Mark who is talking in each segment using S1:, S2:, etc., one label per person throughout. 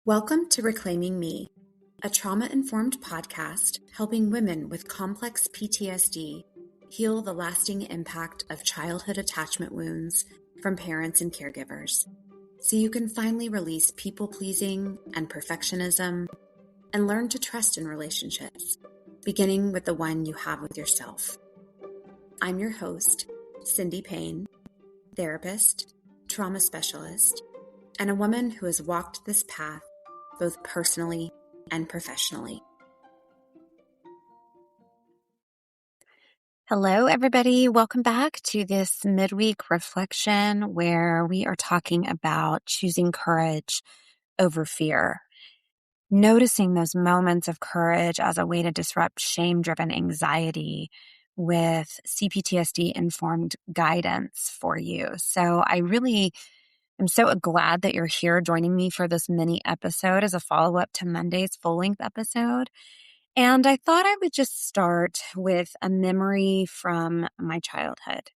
S1: Welcome to Reclaiming Me, a trauma-informed podcast helping women with complex PTSD heal the lasting impact of childhood attachment wounds from parents and caregivers, so you can finally release people-pleasing and perfectionism and learn to trust in relationships, beginning with the one you have with yourself. I'm your host, Cindy Payne, therapist, trauma specialist, and a woman who has walked this path both personally and professionally.
S2: Hello, everybody. Welcome back to this midweek reflection where we are talking about choosing courage over fear. Noticing those moments of courage as a way to disrupt shame-driven anxiety with CPTSD-informed guidance for you. So I really am so glad that you're here joining me for this mini episode as a follow-up to Monday's full-length episode. And I thought I would just start with a memory from my childhood.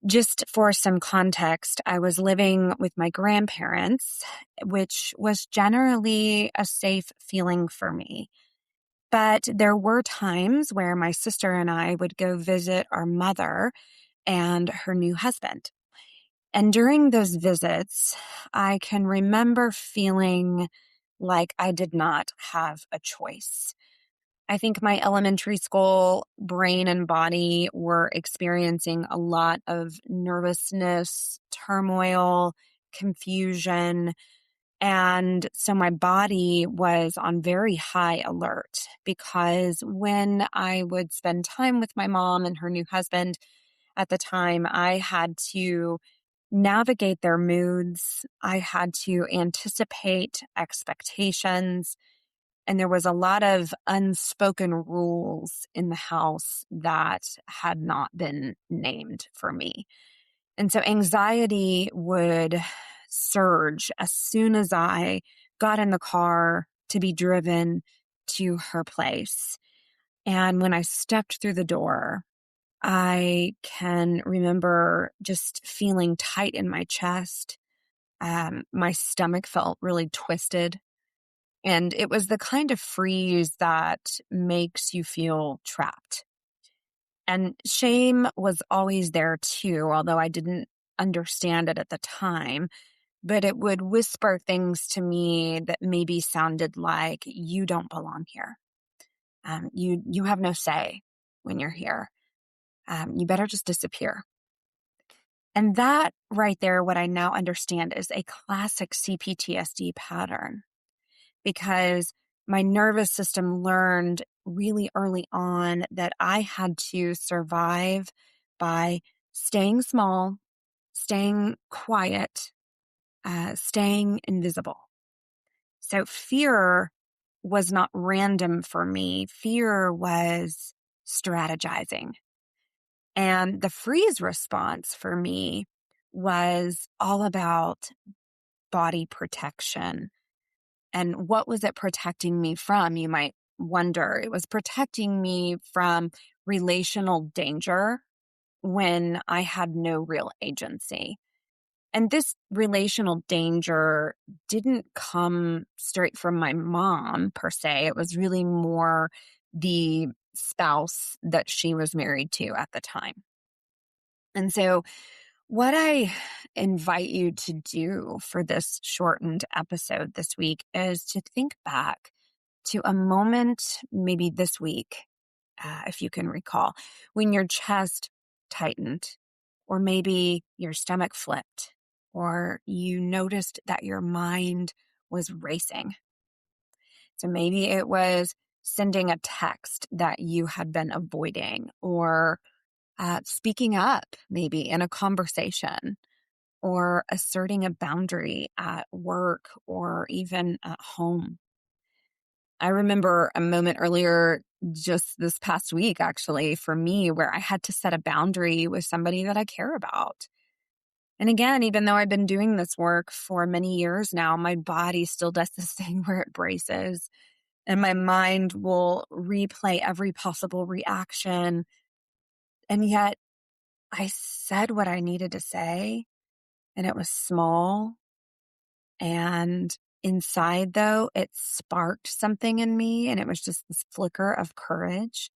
S2: Just for some context, I was living with my grandparents, which was generally a safe feeling for me. But there were times where my sister and I would go visit our mother and her new husband. And during those visits, I can remember feeling like I did not have a choice. I think my elementary school brain and body were experiencing a lot of nervousness, turmoil, confusion. And so my body was on very high alert because when I would spend time with my mom and her new husband at the time, I had to navigate their moods. I had to anticipate expectations. And there was a lot of unspoken rules in the house that had not been named for me. And so anxiety would surge as soon as I got in the car to be driven to her place. And when I stepped through the door, I can remember just feeling tight in my chest. My stomach felt really twisted. And it was the kind of freeze that makes you feel trapped. And shame was always there too, although I didn't understand it at the time. But it would whisper things to me that maybe sounded like, you don't belong here. You have no say when you're here. You better just disappear. And that right there, what I now understand is a classic CPTSD pattern. Because my nervous system learned really early on that I had to survive by staying small, staying quiet, staying invisible. So fear was not random for me. Fear was strategizing. And the freeze response for me was all about body protection. And what was it protecting me from? You might wonder. It was protecting me from relational danger when I had no real agency. And this relational danger didn't come straight from my mom per se. It was really more the spouse that she was married to at the time. And so what I invite you to do for this shortened episode this week is to think back to a moment, maybe this week, if you can recall, when your chest tightened, or maybe your stomach flipped, or you noticed that your mind was racing. So maybe it was sending a text that you had been avoiding, or speaking up maybe in a conversation, or asserting a boundary at work or even at home. I remember a moment earlier, just this past week, actually, for me, where I had to set a boundary with somebody that I care about. And again, even though I've been doing this work for many years now, my body still does this thing where it braces, and my mind will replay every possible reaction. And yet I said what I needed to say, and it was small, and Inside, though, it sparked something in me, and it was just this flicker of courage.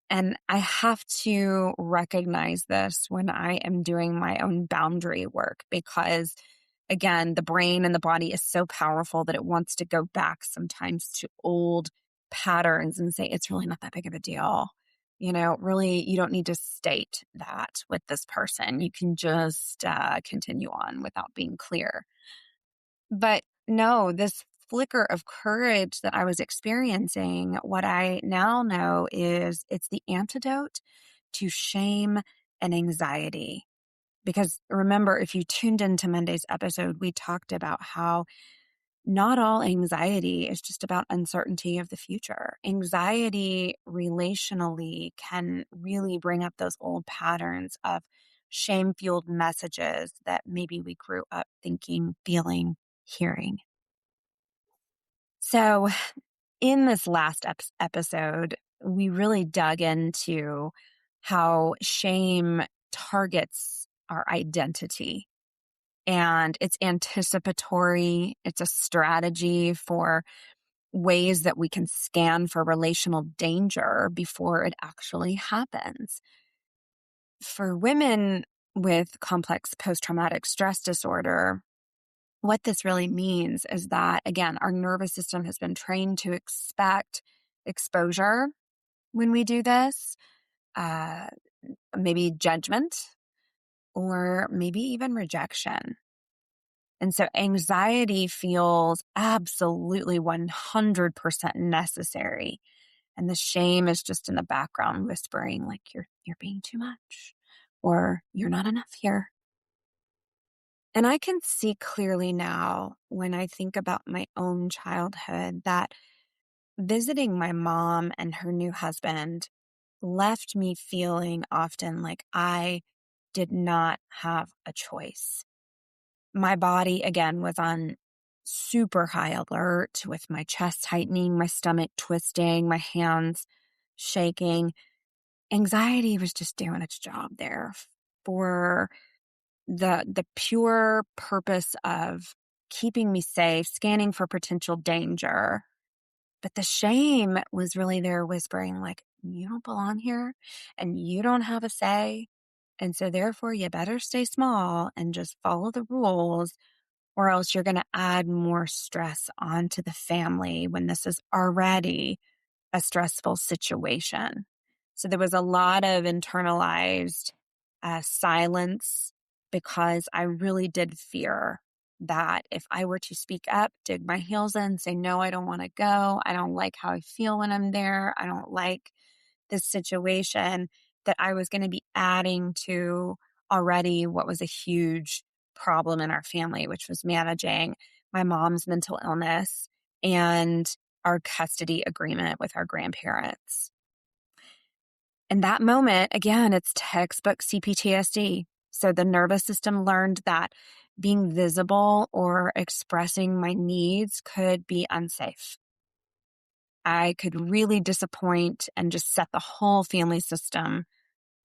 S2: And I have to recognize this when I am doing my own boundary work because, again, the brain and the body is so powerful that it wants to go back sometimes to old patterns and say, it's really not that big of a deal. Really, you don't need to state that with this person. You can just continue on without being clear. But no, this flicker of courage that I was experiencing, what I now know is it's the antidote to shame and anxiety. Because remember, if you tuned into Monday's episode, we talked about how not all anxiety is just about uncertainty of the future. Anxiety relationally can really bring up those old patterns of shame-fueled messages that maybe we grew up thinking, feeling, hearing. So in this last episode, we really dug into how shame targets our identity. And it's anticipatory. It's a strategy for ways that we can scan for relational danger before it actually happens. For women with complex post-traumatic stress disorder, what this really means is that, again, our nervous system has been trained to expect exposure when we do this, uh, maybe judgment, or maybe even rejection. And so anxiety feels absolutely 100% necessary. And the shame is just in the background whispering like you're being too much or you're not enough here. And I can see clearly now when I think about my own childhood that visiting my mom and her new husband left me feeling often like I did not have a choice. My body, again, was on super high alert with my chest tightening, my stomach twisting, my hands shaking. Anxiety was just doing its job there for the pure purpose of keeping me safe, scanning for potential danger. But the shame was really there whispering like, you don't belong here and you don't have a say. And so therefore you better stay small and just follow the rules or else you're going to add more stress onto the family when this is already a stressful situation. So there was a lot of internalized silence because I really did fear that if I were to speak up, dig my heels in, say, no, I don't want to go. I don't like how I feel when I'm there. I don't like this situation, that I was going to be adding to already what was a huge problem in our family, which was managing my mom's mental illness and our custody agreement with our grandparents. In that moment, again, it's textbook CPTSD. So the nervous system learned that being visible or expressing my needs could be unsafe. I could really disappoint and just set the whole family system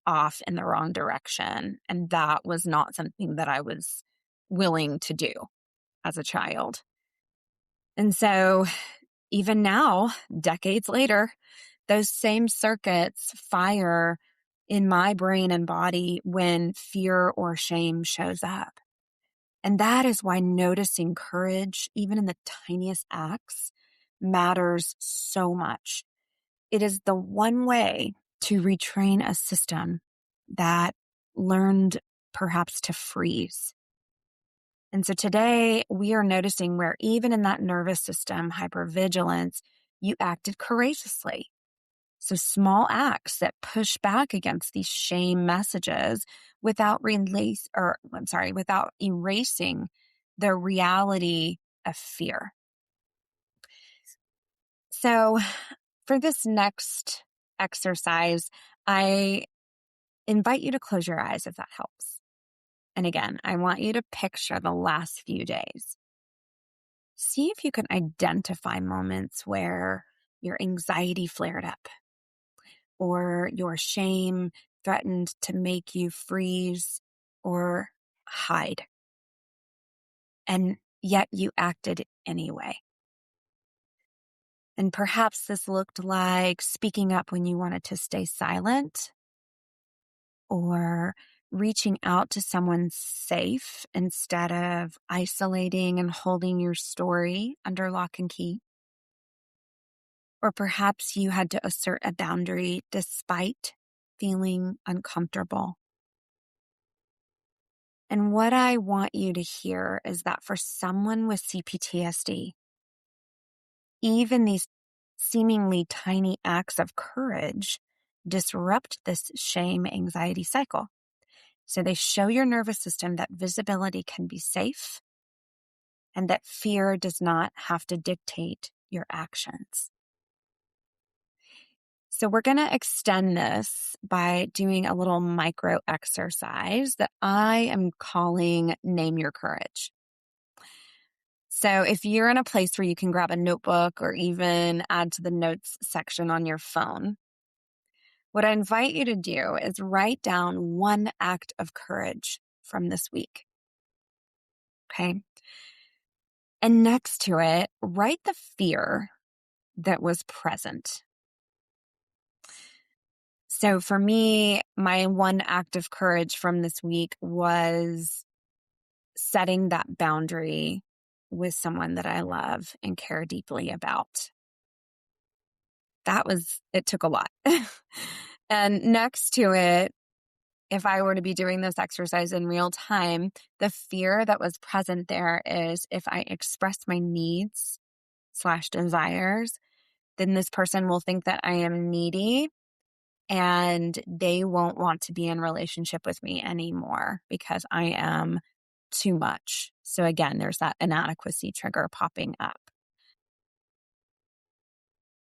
S2: off in the wrong direction. And that was not something that I was willing to do as a child. And so even now, decades later, those same circuits fire in my brain and body when fear or shame shows up. And that is why noticing courage, even in the tiniest acts, matters so much. It is the one way to retrain a system that learned perhaps to freeze. And so today we are noticing where even in that nervous system hypervigilance, you acted courageously. So small acts that push back against these shame messages without without erasing the reality of fear. So for this next exercise, I invite you to close your eyes if that helps. And again, I want you to picture the last few days. See if you can identify moments where your anxiety flared up or your shame threatened to make you freeze or hide. And yet you acted anyway. And perhaps this looked like speaking up when you wanted to stay silent, or reaching out to someone safe instead of isolating and holding your story under lock and key. Or perhaps you had to assert a boundary despite feeling uncomfortable. And what I want you to hear is that for someone with CPTSD, even these seemingly tiny acts of courage disrupt this shame anxiety cycle. So they show your nervous system that visibility can be safe and that fear does not have to dictate your actions. So we're going to extend this by doing a little micro exercise that I am calling Name Your Courage. So if you're in a place where you can grab a notebook or even add to the notes section on your phone, what I invite you to do is write down one act of courage from this week. Okay? And next to it, write the fear that was present. So for me, my one act of courage from this week was setting that boundary with someone that I love and care deeply about. It took a lot. And next to it, if I were to be doing this exercise in real time, the fear that was present there is if I express my needs/desires, then this person will think that I am needy and they won't want to be in relationship with me anymore because I am too much. So again, there's that inadequacy trigger popping up.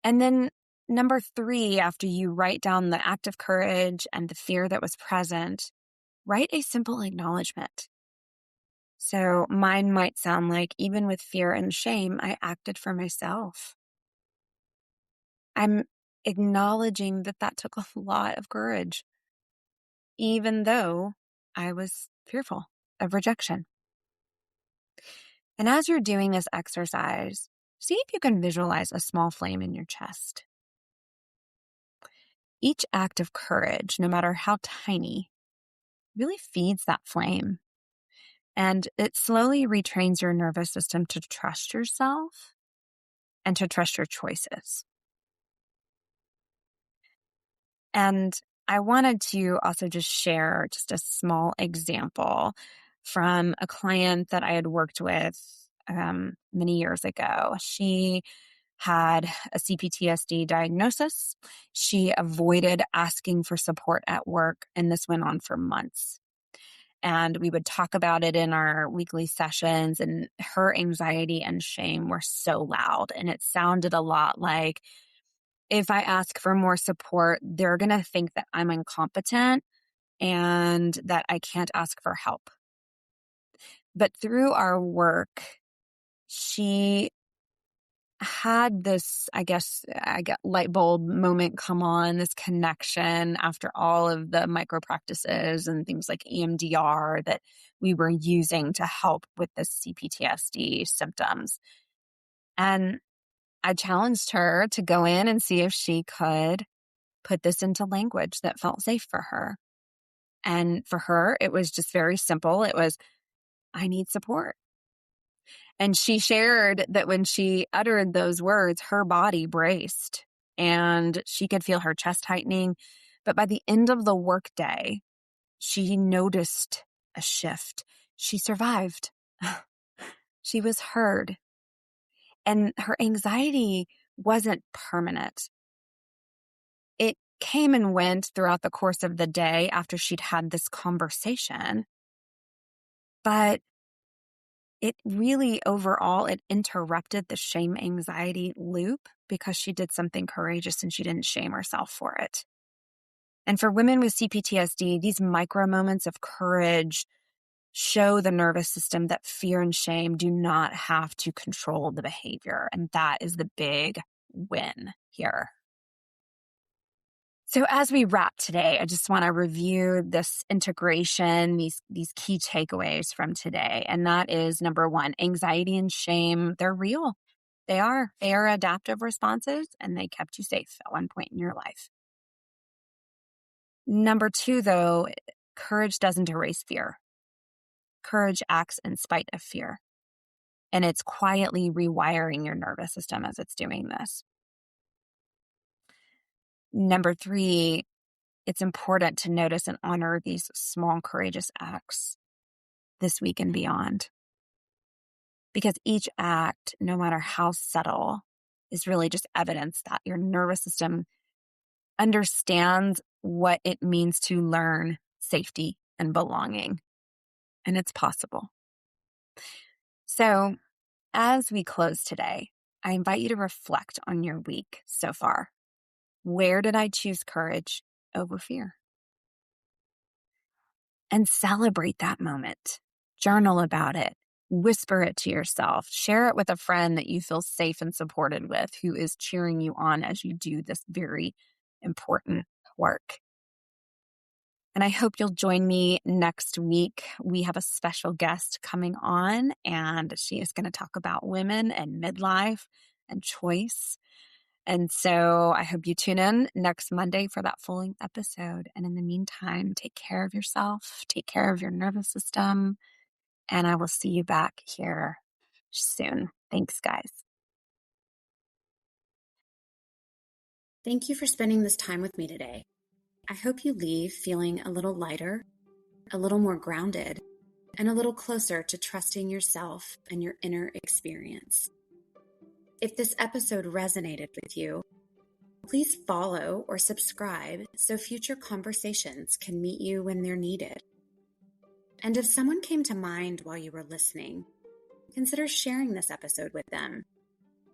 S2: And then number 3, after you write down the act of courage and the fear that was present, write a simple acknowledgement. So mine might sound like, even with fear and shame, I acted for myself. I'm acknowledging that took a lot of courage, even though I was fearful of rejection. And as you're doing this exercise, see if you can visualize a small flame in your chest. Each act of courage, no matter how tiny, really feeds that flame. And it slowly retrains your nervous system to trust yourself and to trust your choices. And I wanted to also just share just a small example from a client that I had worked with many years ago. She had a CPTSD diagnosis. She avoided asking for support at work, and this went on for months. And we would talk about it in our weekly sessions, and her anxiety and shame were so loud. And it sounded a lot like, if I ask for more support, they're going to think that I'm incompetent and that I can't ask for help. But through our work, she had this, I guess, light bulb moment come on, this connection after all of the micro practices and things like EMDR that we were using to help with the CPTSD symptoms. And I challenged her to go in and see if she could put this into language that felt safe for her. And for her, it was just very simple. It was, I need support. And she shared that when she uttered those words, her body braced and she could feel her chest tightening. But by the end of the workday, she noticed a shift. She survived. She was heard. And her anxiety wasn't permanent. It came and went throughout the course of the day after she'd had this conversation. But it really, overall, it interrupted the shame anxiety loop because she did something courageous and she didn't shame herself for it. And for women with CPTSD, these micro moments of courage show the nervous system that fear and shame do not have to control the behavior. And that is the big win here. So as we wrap today, I just want to review this integration, these key takeaways from today. And that is number one, anxiety and shame, they're real. They are adaptive responses, and they kept you safe at one point in your life. Number two, though, courage doesn't erase fear. Courage acts in spite of fear. And it's quietly rewiring your nervous system as it's doing this. Number three, it's important to notice and honor these small, courageous acts this week and beyond. Because each act, no matter how subtle, is really just evidence that your nervous system understands what it means to learn safety and belonging. And it's possible. So, as we close today, I invite you to reflect on your week so far. Where did I choose courage over fear? And celebrate that moment. Journal about it. Whisper it to yourself. Share it with a friend that you feel safe and supported with, who is cheering you on as you do this very important work. And I hope you'll join me next week. We have a special guest coming on, and she is going to talk about women and midlife and choice. And so I hope you tune in next Monday for that full episode. And in the meantime, take care of yourself, take care of your nervous system, and I will see you back here soon. Thanks, guys.
S1: Thank you for spending this time with me today. I hope you leave feeling a little lighter, a little more grounded, and a little closer to trusting yourself and your inner experience. If this episode resonated with you, please follow or subscribe so future conversations can meet you when they're needed. And if someone came to mind while you were listening, consider sharing this episode with them.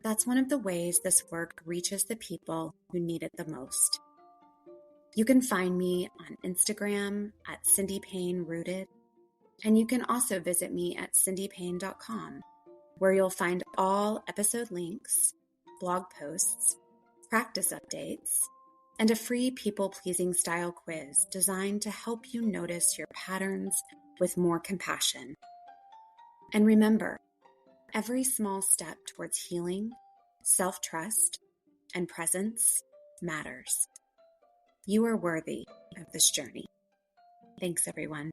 S1: That's one of the ways this work reaches the people who need it the most. You can find me on Instagram at Cindy Payne Rooted, and you can also visit me at cindypayne.com, where you'll find all episode links, blog posts, practice updates, and a free people-pleasing style quiz designed to help you notice your patterns with more compassion. And remember, every small step towards healing, self-trust, and presence matters. You are worthy of this journey. Thanks, everyone.